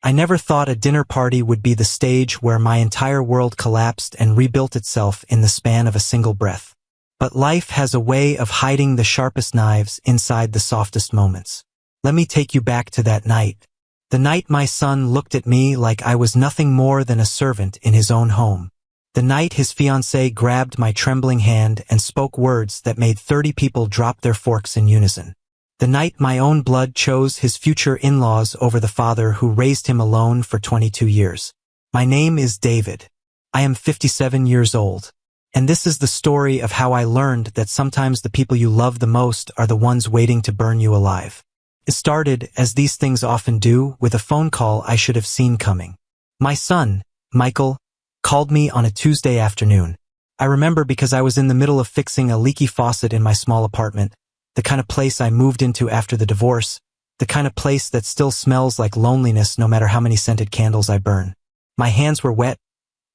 I never thought a dinner party would be the stage where my entire world collapsed and rebuilt itself in the span of a single breath. But life has a way of hiding the sharpest knives inside the softest moments. Let me take you back to that night. The night my son looked at me like I was nothing more than a servant in his own home. The night his fiancée grabbed my trembling hand and spoke words that made 30 people drop their forks in unison. The night my own blood chose his future in-laws over the father who raised him alone for 22 years. My name is David. I am 57 years old. And this is the story of how I learned that sometimes the people you love the most are the ones waiting to burn you alive. It started, as these things often do, with a phone call I should have seen coming. My son, Michael, called me on a Tuesday afternoon. I remember because I was in the middle of fixing a leaky faucet in my small apartment, the kind of place I moved into after the divorce, the kind of place that still smells like loneliness no matter how many scented candles I burn. My hands were wet,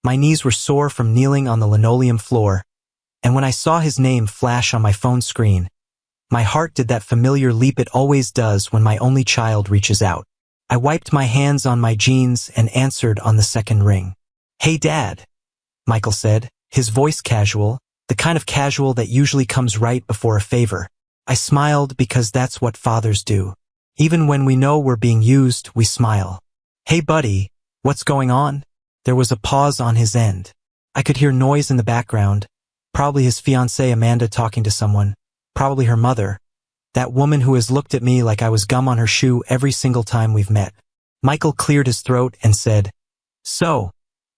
my knees were sore from kneeling on the linoleum floor, and when I saw his name flash on my phone screen, my heart did that familiar leap it always does when my only child reaches out. I wiped my hands on my jeans and answered on the second ring. "Hey, Dad," Michael said, his voice casual, the kind of casual that usually comes right before a favor. I smiled because that's what fathers do. Even when we know we're being used, we smile. "Hey, buddy, what's going on?" There was a pause on his end. I could hear noise in the background, probably his fiancée Amanda talking to someone, probably her mother, that woman who has looked at me like I was gum on her shoe every single time we've met. Michael cleared his throat and said, "So,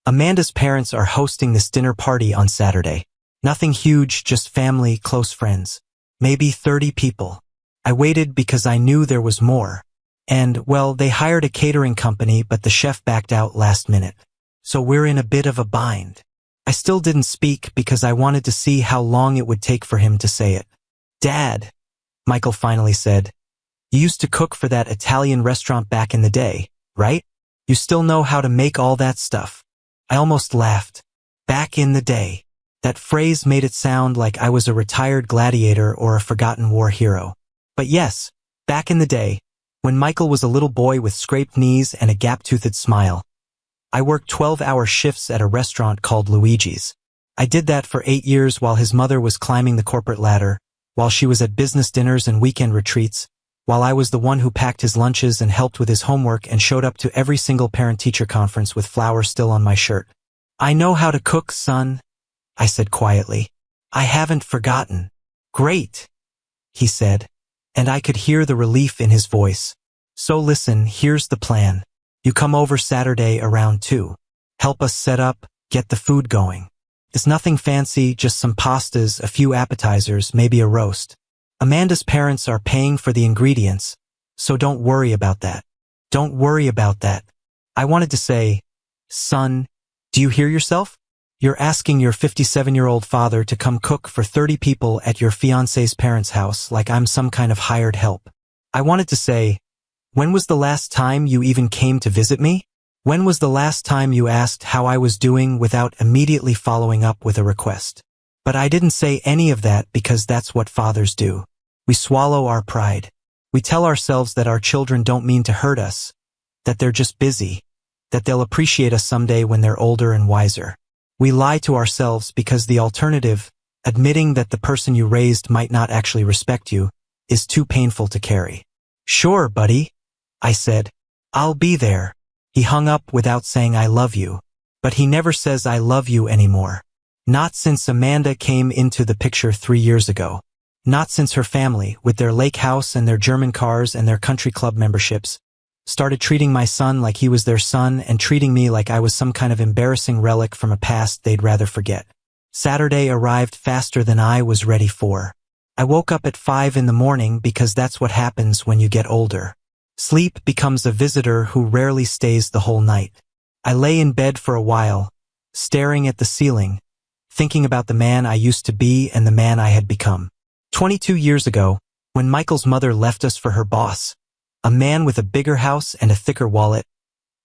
Amanda's parents are hosting this dinner party on Saturday. Nothing huge, just family, close friends. Maybe 30 people." I waited because I knew there was more. And, well, they hired a catering company, but the chef backed out last minute. So we're in a bit of a bind. I still didn't speak because I wanted to see how long it would take for him to say it. "Dad," Michael finally said, "you used to cook for that Italian restaurant back in the day, right? You still know how to make all that stuff." I almost laughed. Back in the day. That phrase made it sound like I was a retired gladiator or a forgotten war hero. But yes, back in the day, when Michael was a little boy with scraped knees and a gap-toothed smile. I worked 12-hour shifts at a restaurant called Luigi's. I did that for 8 years while his mother was climbing the corporate ladder, while she was at business dinners and weekend retreats, while I was the one who packed his lunches and helped with his homework and showed up to every single parent-teacher conference with flowers still on my shirt. "I know how to cook, son," I said quietly. "I haven't forgotten." "Great," he said, and I could hear the relief in his voice. "So listen, here's the plan. You come over Saturday around 2. Help us set up, get the food going. It's nothing fancy, just some pastas, a few appetizers, maybe a roast. Amanda's parents are paying for the ingredients, so don't worry about that. Don't worry about that." I wanted to say, "Son, do you hear yourself? You're asking your 57-year-old father to come cook for 30 people at your fiancé's parents' house like I'm some kind of hired help." I wanted to say, "When was the last time you even came to visit me? When was the last time you asked how I was doing without immediately following up with a request?" But I didn't say any of that because that's what fathers do. We swallow our pride. We tell ourselves that our children don't mean to hurt us, that they're just busy, that they'll appreciate us someday when they're older and wiser. We lie to ourselves because the alternative, admitting that the person you raised might not actually respect you, is too painful to carry. "Sure, buddy," I said. "I'll be there." He hung up without saying I love you. But he never says I love you anymore. Not since Amanda came into the picture 3 years ago. Not since her family, with their lake house and their German cars and their country club memberships, started treating my son like he was their son and treating me like I was some kind of embarrassing relic from a past they'd rather forget. Saturday arrived faster than I was ready for. I woke up at 5 in the morning because that's what happens when you get older. Sleep becomes a visitor who rarely stays the whole night. I lay in bed for a while, staring at the ceiling, thinking about the man I used to be and the man I had become. 22 years ago, when Michael's mother left us for her boss, a man with a bigger house and a thicker wallet,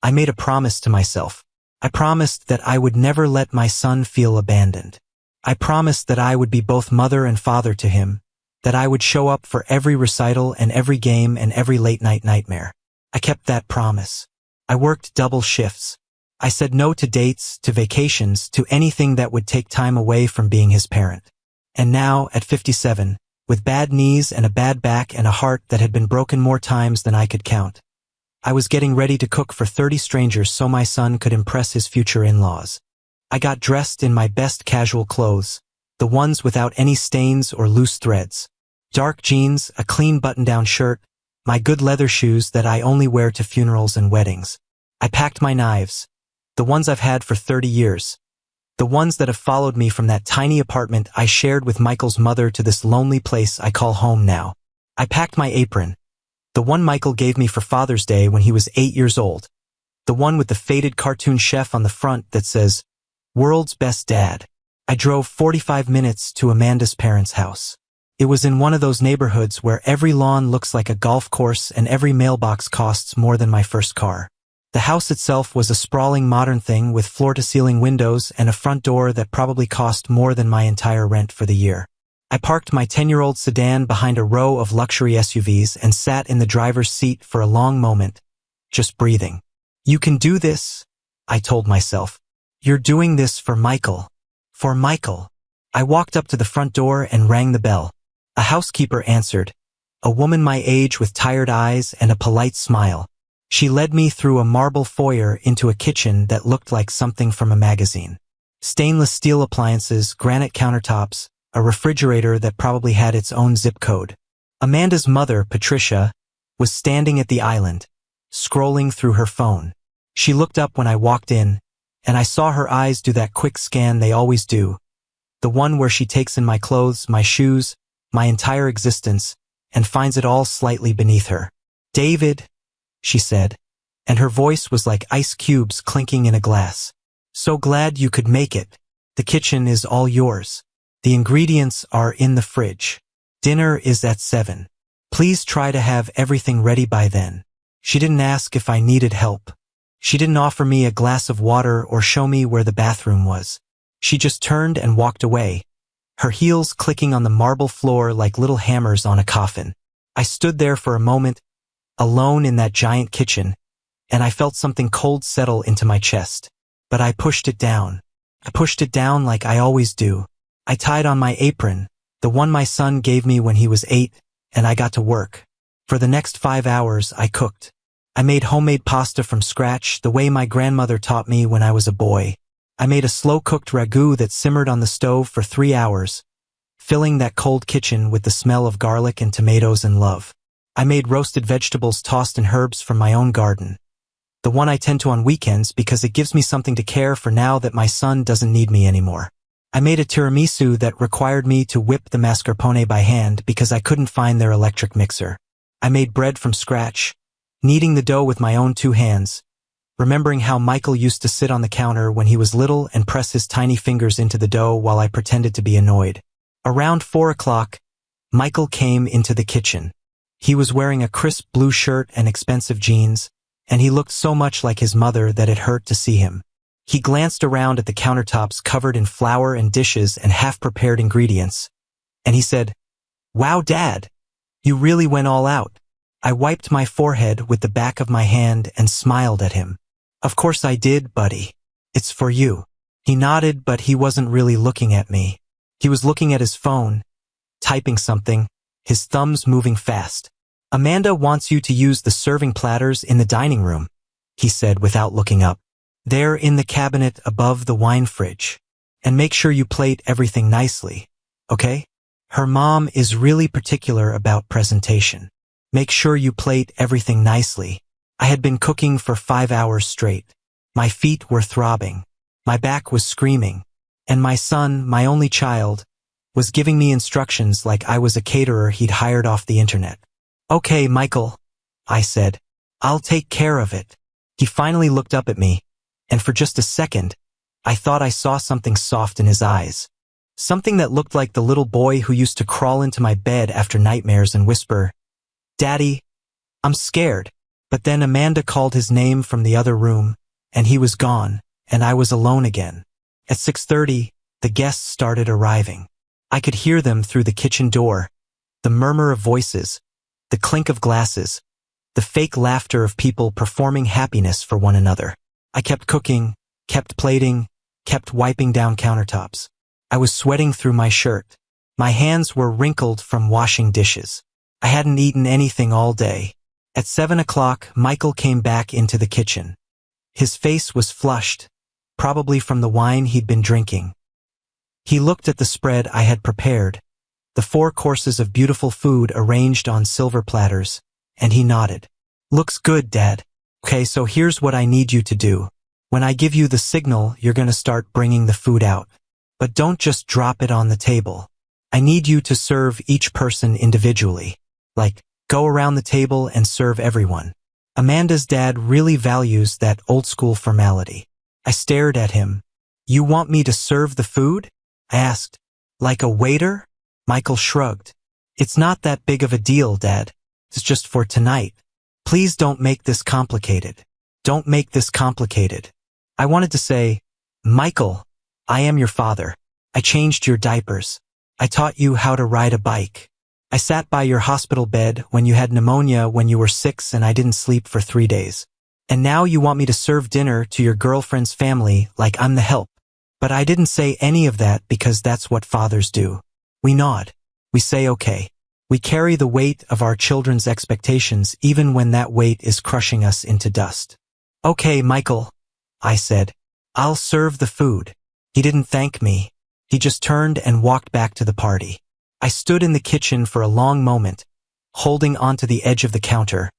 I made a promise to myself. I promised that I would never let my son feel abandoned. I promised that I would be both mother and father to him, that I would show up for every recital and every game and every late-night nightmare. I kept that promise. I worked double shifts. I said no to dates, to vacations, to anything that would take time away from being his parent. And now, at 57, with bad knees and a bad back and a heart that had been broken more times than I could count, I was getting ready to cook for 30 strangers so my son could impress his future in-laws. I got dressed in my best casual clothes, the ones without any stains or loose threads. Dark jeans, a clean button-down shirt, my good leather shoes that I only wear to funerals and weddings. I packed my knives, the ones I've had for 30 years, the ones that have followed me from that tiny apartment I shared with Michael's mother to this lonely place I call home now. I packed my apron, the one Michael gave me for Father's Day when he was 8 years old, the one with the faded cartoon chef on the front that says, "World's Best Dad." I drove 45 minutes to Amanda's parents' house. It was in one of those neighborhoods where every lawn looks like a golf course and every mailbox costs more than my first car. The house itself was a sprawling modern thing with floor-to-ceiling windows and a front door that probably cost more than my entire rent for the year. I parked my 10-year-old sedan behind a row of luxury SUVs and sat in the driver's seat for a long moment, just breathing. "You can do this," I told myself. "You're doing this for Michael." For Michael. I walked up to the front door and rang the bell. A housekeeper answered, a woman my age with tired eyes and a polite smile. She led me through a marble foyer into a kitchen that looked like something from a magazine. Stainless steel appliances, granite countertops, a refrigerator that probably had its own zip code. Amanda's mother, Patricia, was standing at the island, scrolling through her phone. She looked up when I walked in, and I saw her eyes do that quick scan they always do, the one where she takes in my clothes, my shoes, my entire existence, and finds it all slightly beneath her. "David," she said, and her voice was like ice cubes clinking in a glass. "So glad you could make it. The kitchen is all yours. The ingredients are in the fridge. Dinner is at 7. Please try to have everything ready by then." She didn't ask if I needed help. She didn't offer me a glass of water or show me where the bathroom was. She just turned and walked away, her heels clicking on the marble floor like little hammers on a coffin. I stood there for a moment, alone in that giant kitchen, and I felt something cold settle into my chest. But I pushed it down. I pushed it down like I always do. I tied on my apron, the one my son gave me when he was 8, and I got to work. For the next 5 hours, I cooked. I made homemade pasta from scratch, the way my grandmother taught me when I was a boy. I made a slow-cooked ragu that simmered on the stove for 3 hours, filling that cold kitchen with the smell of garlic and tomatoes and love. I made roasted vegetables tossed in herbs from my own garden, the one I tend to on weekends because it gives me something to care for now that my son doesn't need me anymore. I made a tiramisu that required me to whip the mascarpone by hand because I couldn't find their electric mixer. I made bread from scratch, kneading the dough with my own 2 hands, remembering how Michael used to sit on the counter when he was little and press his tiny fingers into the dough while I pretended to be annoyed. Around 4 o'clock, Michael came into the kitchen. He was wearing a crisp blue shirt and expensive jeans, and he looked so much like his mother that it hurt to see him. He glanced around at the countertops covered in flour and dishes and half-prepared ingredients, and he said, "Wow, Dad, you really went all out." I wiped my forehead with the back of my hand and smiled at him. "Of course I did, buddy. It's for you." He nodded, but he wasn't really looking at me. He was looking at his phone, typing something, his thumbs moving fast. "Amanda wants you to use the serving platters in the dining room," he said without looking up. "They're in the cabinet above the wine fridge. And make sure you plate everything nicely, okay? Her mom is really particular about presentation. Make sure you plate everything nicely." I had been cooking for 5 hours straight. My feet were throbbing. My back was screaming. And my son, my only child, was giving me instructions like I was a caterer he'd hired off the internet. "Okay, Michael," I said. "I'll take care of it." He finally looked up at me, and for just a second, I thought I saw something soft in his eyes. Something that looked like the little boy who used to crawl into my bed after nightmares and whisper, "Daddy, I'm scared." But then Amanda called his name from the other room, and he was gone, and I was alone again. At 6:30, the guests started arriving. I could hear them through the kitchen door, the murmur of voices, the clink of glasses, the fake laughter of people performing happiness for one another. I kept cooking, kept plating, kept wiping down countertops. I was sweating through my shirt. My hands were wrinkled from washing dishes. I hadn't eaten anything all day. At 7 o'clock, Michael came back into the kitchen. His face was flushed, probably from the wine he'd been drinking. He looked at the spread I had prepared, the 4 courses of beautiful food arranged on silver platters, and he nodded. "Looks good, Dad. Okay, so here's what I need you to do. When I give you the signal, you're gonna start bringing the food out. But don't just drop it on the table. I need you to serve each person individually. Like, go around the table and serve everyone." Amanda's dad really values that old-school formality. I stared at him. "You want me to serve the food?" I asked. "Like a waiter?" Michael shrugged. "It's not that big of a deal, Dad. It's just for tonight. Please don't make this complicated. Don't make this complicated." I wanted to say, "Michael, I am your father. I changed your diapers. I taught you how to ride a bike. I sat by your hospital bed when you had pneumonia when you were 6 and I didn't sleep for 3 days. And now you want me to serve dinner to your girlfriend's family like I'm the help. But I didn't say any of that because that's what fathers do. We nod. We say okay. We carry the weight of our children's expectations even when that weight is crushing us into dust." "Okay, Michael," I said. "I'll serve the food." He didn't thank me. He just turned and walked back to the party. I stood in the kitchen for a long moment, holding onto the edge of the counter,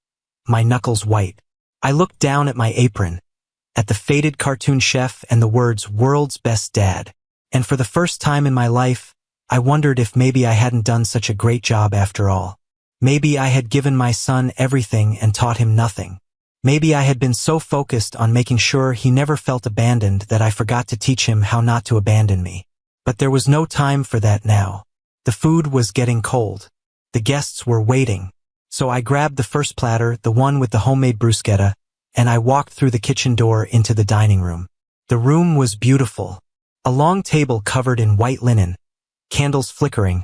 my knuckles white. I looked down at my apron, at the faded cartoon chef and the words "World's Best Dad." And for the first time in my life, I wondered if maybe I hadn't done such a great job after all. Maybe I had given my son everything and taught him nothing. Maybe I had been so focused on making sure he never felt abandoned that I forgot to teach him how not to abandon me. But there was no time for that now. The food was getting cold. The guests were waiting. So I grabbed the first platter, the one with the homemade bruschetta, and I walked through the kitchen door into the dining room. The room was beautiful. A long table covered in white linen, candles flickering,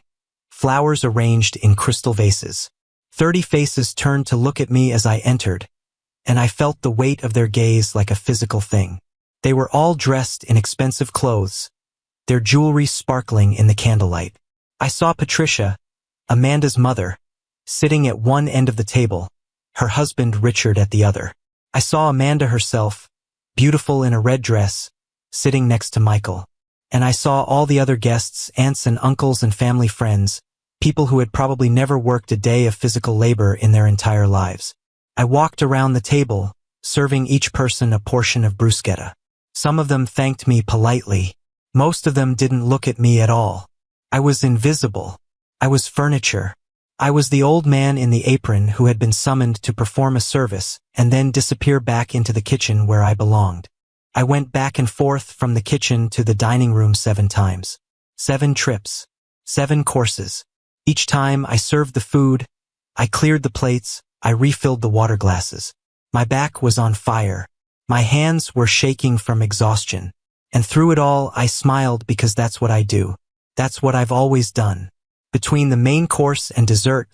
flowers arranged in crystal vases. 30 faces turned to look at me as I entered, and I felt the weight of their gaze like a physical thing. They were all dressed in expensive clothes, their jewelry sparkling in the candlelight. I saw Patricia, Amanda's mother, sitting at one end of the table, her husband Richard at the other. I saw Amanda herself, beautiful in a red dress, sitting next to Michael. And I saw all the other guests, aunts and uncles and family friends, people who had probably never worked a day of physical labor in their entire lives. I walked around the table, serving each person a portion of bruschetta. Some of them thanked me politely. Most of them didn't look at me at all. I was invisible. I was furniture. I was the old man in the apron who had been summoned to perform a service and then disappear back into the kitchen where I belonged. I went back and forth from the kitchen to the dining room 7 times. 7 trips. 7 courses. Each time I served the food, I cleared the plates, I refilled the water glasses. My back was on fire. My hands were shaking from exhaustion. And through it all, I smiled because that's what I do. That's what I've always done. Between the main course and dessert,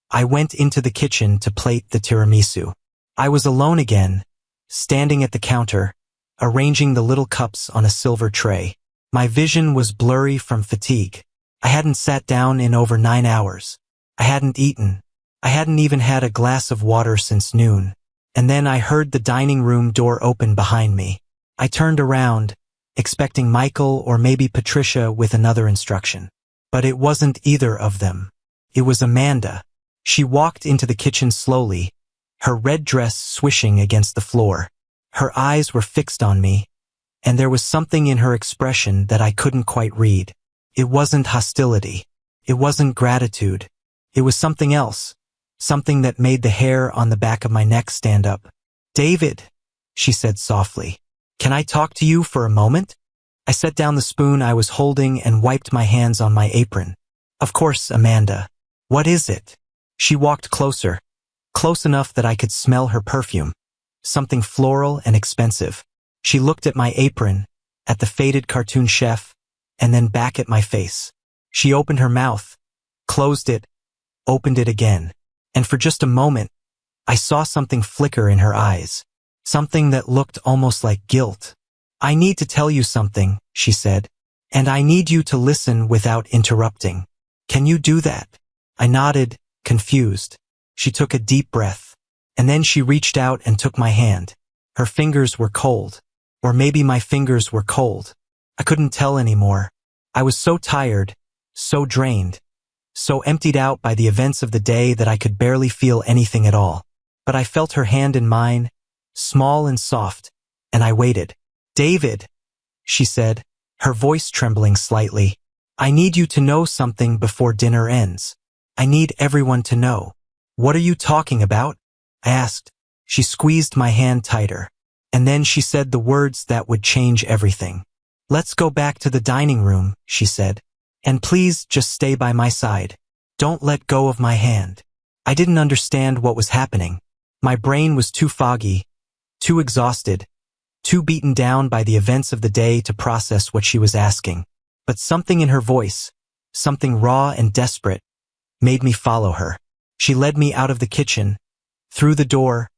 I went into the kitchen to plate the tiramisu. I was alone again, standing at the counter, arranging the little cups on a silver tray. My vision was blurry from fatigue. I hadn't sat down in over 9 hours. I hadn't eaten. I hadn't even had a glass of water since noon. And then I heard the dining room door open behind me. I turned around, expecting Michael or maybe Patricia with another instruction. But it wasn't either of them. It was Amanda. She walked into the kitchen slowly, her red dress swishing against the floor. Her eyes were fixed on me, and there was something in her expression that I couldn't quite read. It wasn't hostility. It wasn't gratitude. It was something else, something that made the hair on the back of my neck stand up. "David," she said softly, "can I talk to you for a moment?" I set down the spoon I was holding and wiped my hands on my apron. "Of course, Amanda. What is it?" She walked closer, close enough that I could smell her perfume. Something floral and expensive. She looked at my apron, at the faded cartoon chef, and then back at my face. She opened her mouth, closed it, opened it again. And for just a moment, I saw something flicker in her eyes. Something that looked almost like guilt. "I need to tell you something," she said. "And I need you to listen without interrupting. Can you do that?" I nodded, confused. She took a deep breath. And then she reached out and took my hand. Her fingers were cold. Or maybe my fingers were cold. I couldn't tell anymore. I was so tired, so drained, so emptied out by the events of the day that I could barely feel anything at all. But I felt her hand in mine, small and soft, and I waited. "David," she said, her voice trembling slightly, "I need you to know something before dinner ends. I need everyone to know." "What are you talking about?" I asked. She squeezed my hand tighter. And then she said the words that would change everything. "Let's go back to the dining room," she said. "And please just stay by my side. Don't let go of my hand." I didn't understand what was happening. My brain was too foggy, too exhausted, too beaten down by the events of the day to process what she was asking. But something in her voice, something raw and desperate, made me follow her. She led me out of the kitchen, through the door,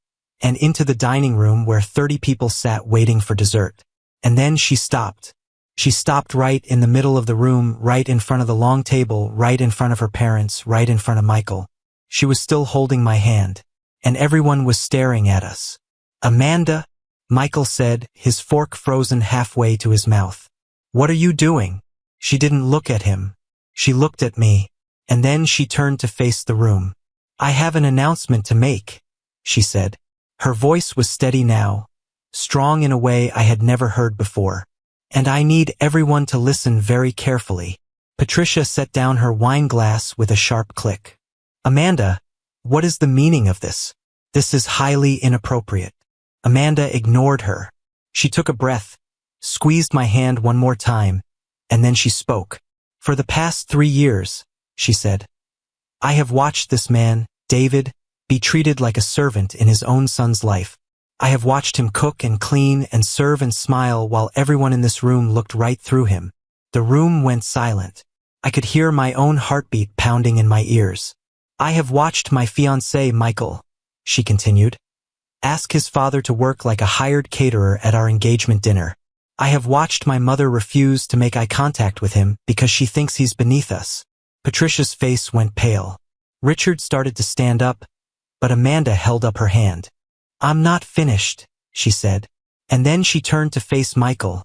and into the dining room where 30 people sat waiting for dessert. And then she stopped. She stopped right in the middle of the room, right in front of the long table, right in front of her parents, right in front of Michael. She was still holding my hand, and everyone was staring at us. "Amanda," Michael said, his fork frozen halfway to his mouth. "What are you doing?" She didn't look at him. She looked at me, and then she turned to face the room. "I have an announcement to make," she said. Her voice was steady now, strong in a way I had never heard before. "And I need everyone to listen very carefully." Patricia set down her wine glass with a sharp click. "Amanda, what is the meaning of this? This is highly inappropriate." Amanda ignored her. She took a breath, squeezed my hand one more time, and then she spoke. "For the past 3 years," she said, "I have watched this man, David, be treated like a servant in his own son's life. I have watched him cook and clean and serve and smile while everyone in this room looked right through him." The room went silent. I could hear my own heartbeat pounding in my ears. "I have watched my fiancé, Michael," she continued, "ask his father to work like a hired caterer at our engagement dinner. I have watched my mother refuse to make eye contact with him because she thinks he's beneath us." Patricia's face went pale. Richard started to stand up, but Amanda held up her hand. "I'm not finished," she said. And then she turned to face Michael,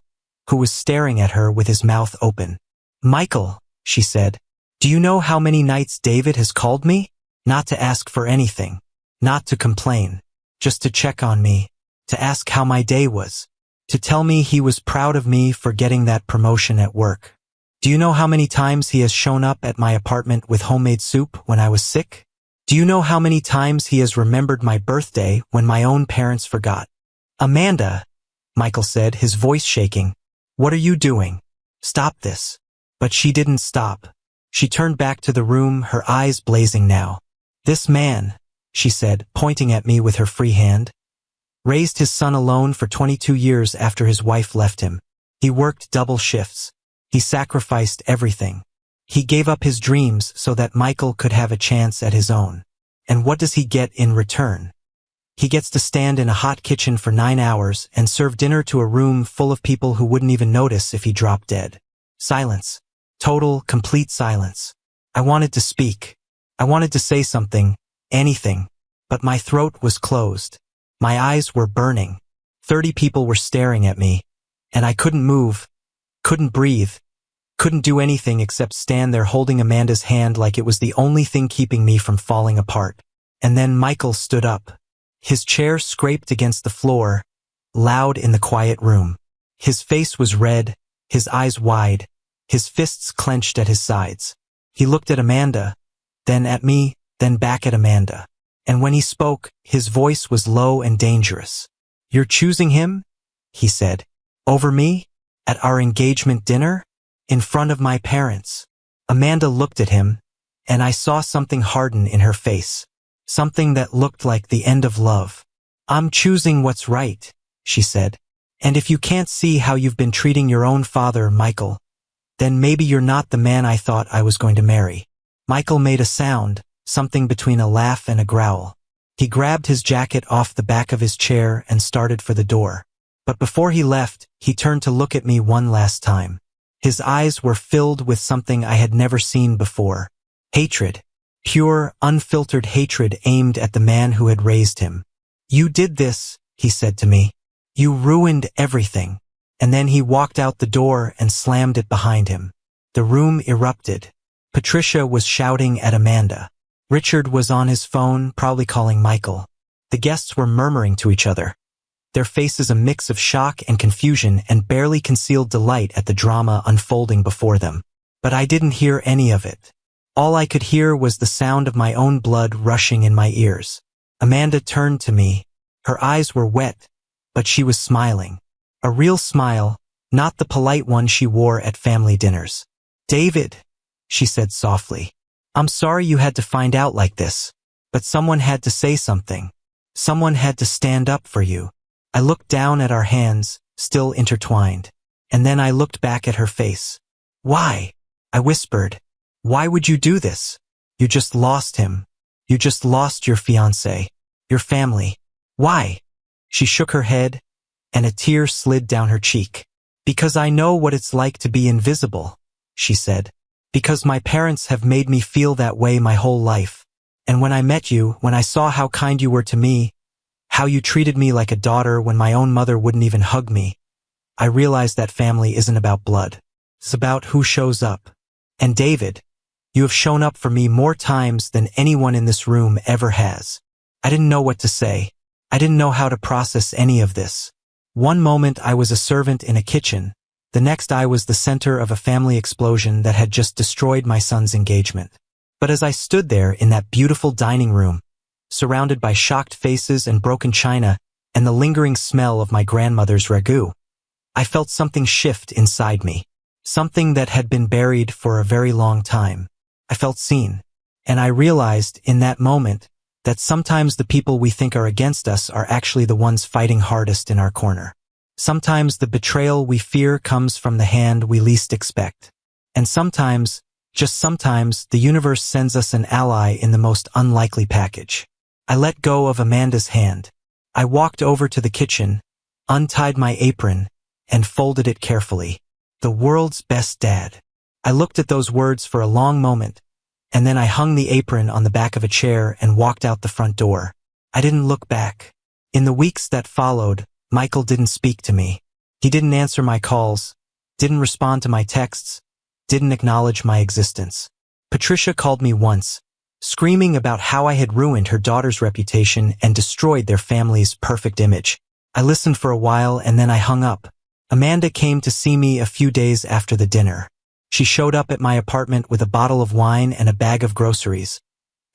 who was staring at her with his mouth open. "Michael," she said, "do you know how many nights David has called me? Not to ask for anything, not to complain, just to check on me, to ask how my day was, to tell me he was proud of me for getting that promotion at work. Do you know how many times he has shown up at my apartment with homemade soup when I was sick? Do you know how many times he has remembered my birthday when my own parents forgot?" "Amanda," Michael said, his voice shaking, "what are you doing? Stop this." But she didn't stop. She turned back to the room, her eyes blazing now. "This man," she said, pointing at me with her free hand, "raised his son alone for 22 years after his wife left him. He worked double shifts. He sacrificed everything. He gave up his dreams so that Michael could have a chance at his own. And what does he get in return? He gets to stand in a hot kitchen for 9 hours and serve dinner to a room full of people who wouldn't even notice if he dropped dead." Silence. Total, complete silence. I wanted to speak. I wanted to say something, anything, but my throat was closed. My eyes were burning. 30 people were staring at me, and I couldn't move, couldn't breathe, couldn't do anything except stand there holding Amanda's hand like it was the only thing keeping me from falling apart. And then Michael stood up. His chair scraped against the floor, loud in the quiet room. His face was red, his eyes wide, his fists clenched at his sides. He looked at Amanda, then at me, then back at Amanda. And when he spoke, his voice was low and dangerous. "You're choosing him?" he said. "Over me? At our engagement dinner? In front of my parents?" Amanda looked at him, and I saw something harden in her face. Something that looked like the end of love. "I'm choosing what's right," she said. "And if you can't see how you've been treating your own father, Michael, then maybe you're not the man I thought I was going to marry." Michael made a sound, something between a laugh and a growl. He grabbed his jacket off the back of his chair and started for the door. But before he left, he turned to look at me one last time. His eyes were filled with something I had never seen before. Hatred. Pure, unfiltered hatred aimed at the man who had raised him. "You did this," he said to me. "You ruined everything." And then he walked out the door and slammed it behind him. The room erupted. Patricia was shouting at Amanda. Richard was on his phone, probably calling Michael. The guests were murmuring to each other, their faces a mix of shock and confusion and barely concealed delight at the drama unfolding before them. But I didn't hear any of it. All I could hear was the sound of my own blood rushing in my ears. Amanda turned to me. Her eyes were wet, but she was smiling. A real smile, not the polite one she wore at family dinners. "David," she said softly, "I'm sorry you had to find out like this. But someone had to say something. Someone had to stand up for you." I looked down at our hands, still intertwined. And then I looked back at her face. "Why?" I whispered. "Why would you do this? You just lost him. You just lost your fiancé, your family. Why?" She shook her head, and a tear slid down her cheek. "Because I know what it's like to be invisible," she said. "Because my parents have made me feel that way my whole life. And when I met you, when I saw how kind you were to me, how you treated me like a daughter when my own mother wouldn't even hug me, I realized that family isn't about blood. It's about who shows up. And David, you have shown up for me more times than anyone in this room ever has." I didn't know what to say. I didn't know how to process any of this. One moment I was a servant in a kitchen. The next I was the center of a family explosion that had just destroyed my son's engagement. But as I stood there in that beautiful dining room, surrounded by shocked faces and broken china and the lingering smell of my grandmother's ragu, I felt something shift inside me. Something that had been buried for a very long time. I felt seen. And I realized in that moment that sometimes the people we think are against us are actually the ones fighting hardest in our corner. Sometimes the betrayal we fear comes from the hand we least expect. And sometimes, just sometimes, the universe sends us an ally in the most unlikely package. I let go of Amanda's hand. I walked over to the kitchen, untied my apron, and folded it carefully. "The world's best dad." I looked at those words for a long moment, and then I hung the apron on the back of a chair and walked out the front door. I didn't look back. In the weeks that followed, Michael didn't speak to me. He didn't answer my calls, didn't respond to my texts, didn't acknowledge my existence. Patricia called me once, screaming about how I had ruined her daughter's reputation and destroyed their family's perfect image. I listened for a while and then I hung up. Amanda came to see me a few days after the dinner. She showed up at my apartment with a bottle of wine and a bag of groceries,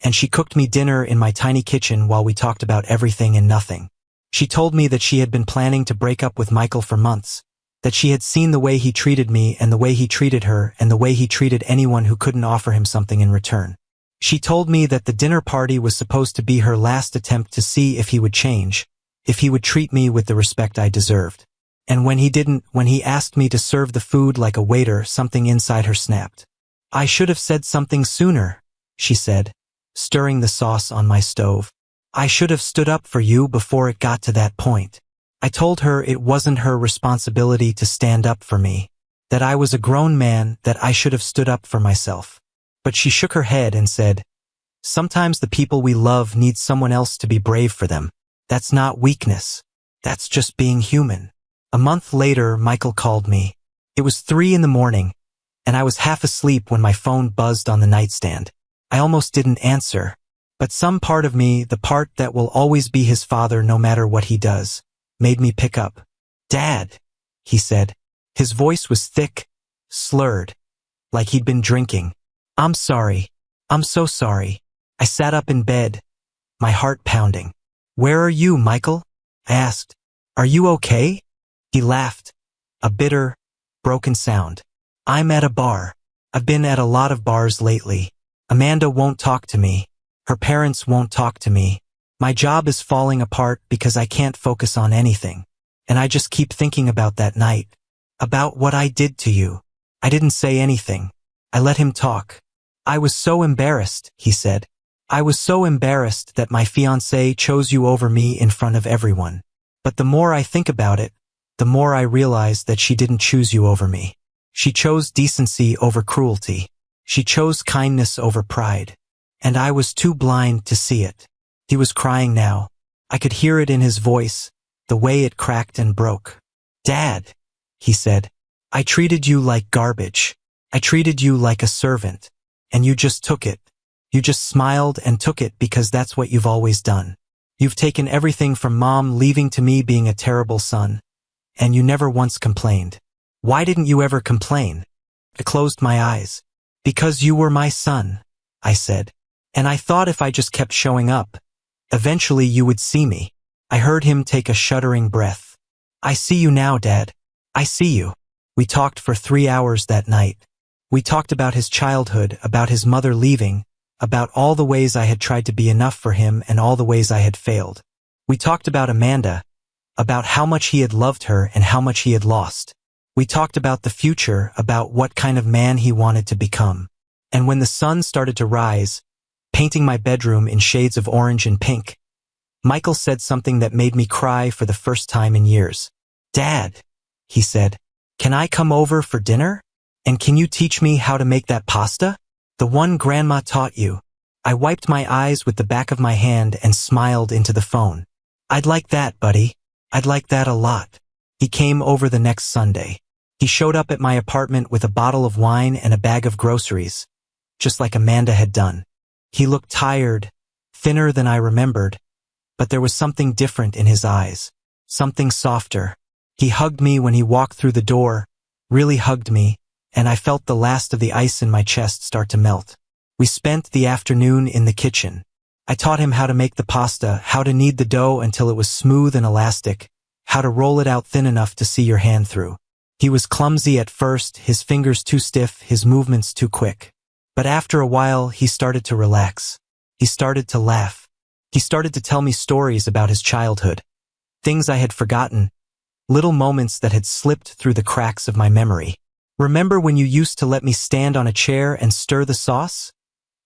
and she cooked me dinner in my tiny kitchen while we talked about everything and nothing. She told me that she had been planning to break up with Michael for months, that she had seen the way he treated me and the way he treated her and the way he treated anyone who couldn't offer him something in return. She told me that the dinner party was supposed to be her last attempt to see if he would change, if he would treat me with the respect I deserved. And when he didn't, when he asked me to serve the food like a waiter, something inside her snapped. "I should have said something sooner," she said, stirring the sauce on my stove. "I should have stood up for you before it got to that point." I told her it wasn't her responsibility to stand up for me, that I was a grown man, that I should have stood up for myself. But she shook her head and said, "Sometimes the people we love need someone else to be brave for them. That's not weakness. That's just being human." A month later, Michael called me. It was 3 a.m, and I was half asleep when my phone buzzed on the nightstand. I almost didn't answer, but some part of me, the part that will always be his father no matter what he does, made me pick up. "Dad," he said. His voice was thick, slurred, like he'd been drinking. "I'm sorry. I'm so sorry." I sat up in bed, my heart pounding. "Where are you, Michael?" I asked. "Are you okay?" He laughed, a bitter, broken sound. "I'm at a bar. I've been at a lot of bars lately. Amanda won't talk to me. Her parents won't talk to me. My job is falling apart because I can't focus on anything. And I just keep thinking about that night. About what I did to you." I didn't say anything. I let him talk. "I was so embarrassed," he said. I was so embarrassed that my fiancée chose you over me in front of everyone. But the more I think about it, the more I realize that she didn't choose you over me. She chose decency over cruelty. She chose kindness over pride. And I was too blind to see it. He was crying now. I could hear it in his voice, the way it cracked and broke. "Dad," he said, "I treated you like garbage. I treated you like a servant. And you just took it. You just smiled and took it because that's what you've always done. You've taken everything from Mom leaving to me being a terrible son. And you never once complained. Why didn't you ever complain?" I closed my eyes. "Because you were my son," I said. "And I thought if I just kept showing up, eventually you would see me." I heard him take a shuddering breath. "I see you now, Dad. I see you." We talked for 3 hours that night. We talked about his childhood, about his mother leaving, about all the ways I had tried to be enough for him and all the ways I had failed. We talked about Amanda, about how much he had loved her and how much he had lost. We talked about the future, about what kind of man he wanted to become. And when the sun started to rise, painting my bedroom in shades of orange and pink, Michael said something that made me cry for the first time in years. "Dad," he said, "can I come over for dinner? And can you teach me how to make that pasta? The one Grandma taught you." I wiped my eyes with the back of my hand and smiled into the phone. "I'd like that, buddy. I'd like that a lot." He came over the next Sunday. He showed up at my apartment with a bottle of wine and a bag of groceries, just like Amanda had done. He looked tired, thinner than I remembered, but there was something different in his eyes, something softer. He hugged me when he walked through the door, really hugged me, and I felt the last of the ice in my chest start to melt. We spent the afternoon in the kitchen. I taught him how to make the pasta, how to knead the dough until it was smooth and elastic, how to roll it out thin enough to see your hand through. He was clumsy at first, his fingers too stiff, his movements too quick. But after a while, he started to relax. He started to laugh. He started to tell me stories about his childhood, things I had forgotten, little moments that had slipped through the cracks of my memory. "Remember when you used to let me stand on a chair and stir the sauce?"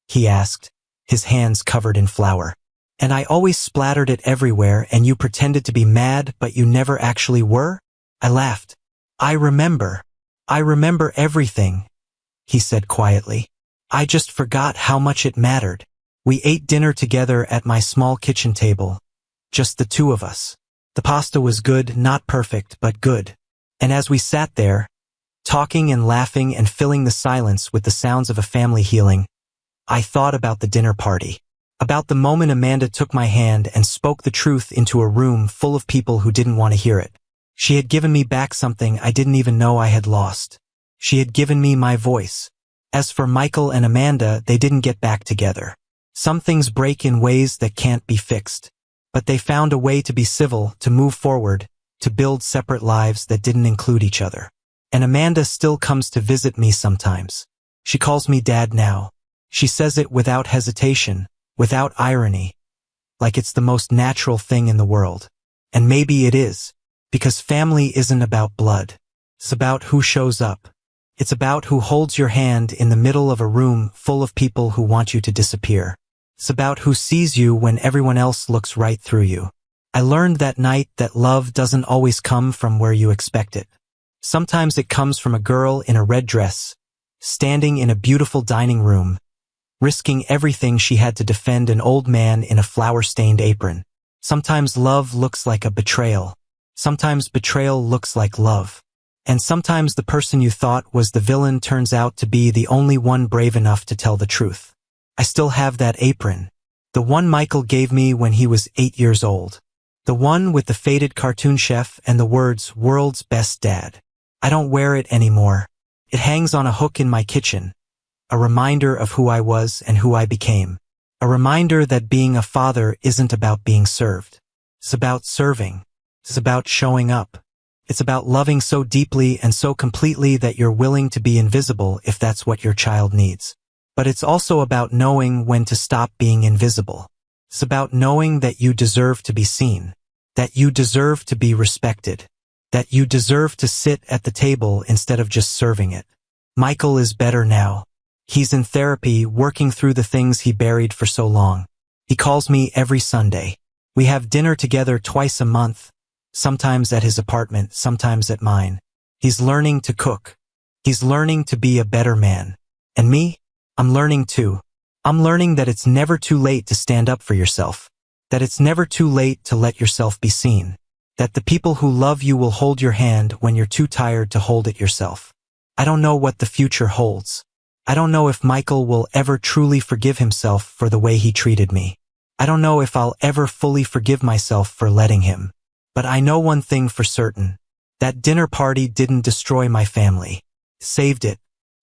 he asked, his hands covered in flour. "And I always splattered it everywhere and you pretended to be mad but you never actually were?" I laughed. I remember everything," he said quietly. "I just forgot how much it mattered." We ate dinner together at my small kitchen table, just the two of us. The pasta was good, not perfect, but good. And as we sat there, talking and laughing and filling the silence with the sounds of a family healing, I thought about the dinner party, about the moment Amanda took my hand and spoke the truth into a room full of people who didn't want to hear it. She had given me back something I didn't even know I had lost. She had given me my voice. As for Michael and Amanda, they didn't get back together. Some things break in ways that can't be fixed. But they found a way to be civil, to move forward, to build separate lives that didn't include each other. And Amanda still comes to visit me sometimes. She calls me Dad now. She says it without hesitation, without irony, like it's the most natural thing in the world. And maybe it is, because family isn't about blood. It's about who shows up. It's about who holds your hand in the middle of a room full of people who want you to disappear. It's about who sees you when everyone else looks right through you. I learned that night that love doesn't always come from where you expect it. Sometimes it comes from a girl in a red dress, standing in a beautiful dining room, risking everything she had to defend an old man in a flour-stained apron. Sometimes love looks like a betrayal. Sometimes betrayal looks like love. And sometimes the person you thought was the villain turns out to be the only one brave enough to tell the truth. I still have that apron. The one Michael gave me when he was 8 years old. The one with the faded cartoon chef and the words, "World's Best Dad." I don't wear it anymore. It hangs on a hook in my kitchen. A reminder of who I was and who I became. A reminder that being a father isn't about being served. It's about serving. It's about showing up. It's about loving so deeply and so completely that you're willing to be invisible if that's what your child needs. But it's also about knowing when to stop being invisible. It's about knowing that you deserve to be seen, that you deserve to be respected, that you deserve to sit at the table instead of just serving it. Michael is better now. He's in therapy, working through the things he buried for so long. He calls me every Sunday. We have dinner together twice a month, sometimes at his apartment, sometimes at mine. He's learning to cook. He's learning to be a better man. And me? I'm learning too. I'm learning that it's never too late to stand up for yourself. That it's never too late to let yourself be seen. That the people who love you will hold your hand when you're too tired to hold it yourself. I don't know what the future holds. I don't know if Michael will ever truly forgive himself for the way he treated me. I don't know if I'll ever fully forgive myself for letting him. But I know one thing for certain. That dinner party didn't destroy my family. Saved it.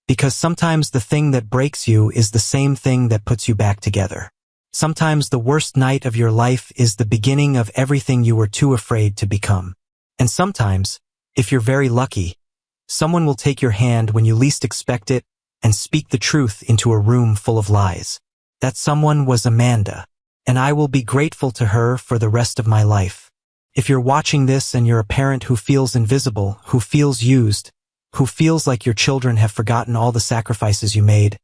Because sometimes the thing that breaks you is the same thing that puts you back together. Sometimes the worst night of your life is the beginning of everything you were too afraid to become. And sometimes, if you're very lucky, someone will take your hand when you least expect it and speak the truth into a room full of lies. That someone was Amanda, and I will be grateful to her for the rest of my life. If you're watching this and you're a parent who feels invisible, who feels used, who feels like your children have forgotten all the sacrifices you made,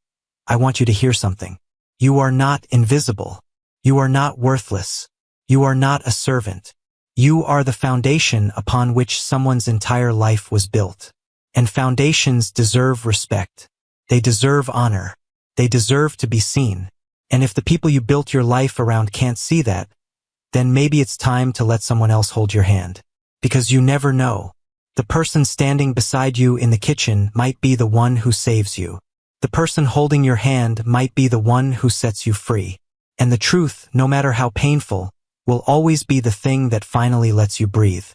I want you to hear something. You are not invisible. You are not worthless. You are not a servant. You are the foundation upon which someone's entire life was built. And foundations deserve respect. They deserve honor. They deserve to be seen. And if the people you built your life around can't see that, then maybe it's time to let someone else hold your hand. Because you never know. The person standing beside you in the kitchen might be the one who saves you. The person holding your hand might be the one who sets you free. And the truth, no matter how painful, will always be the thing that finally lets you breathe.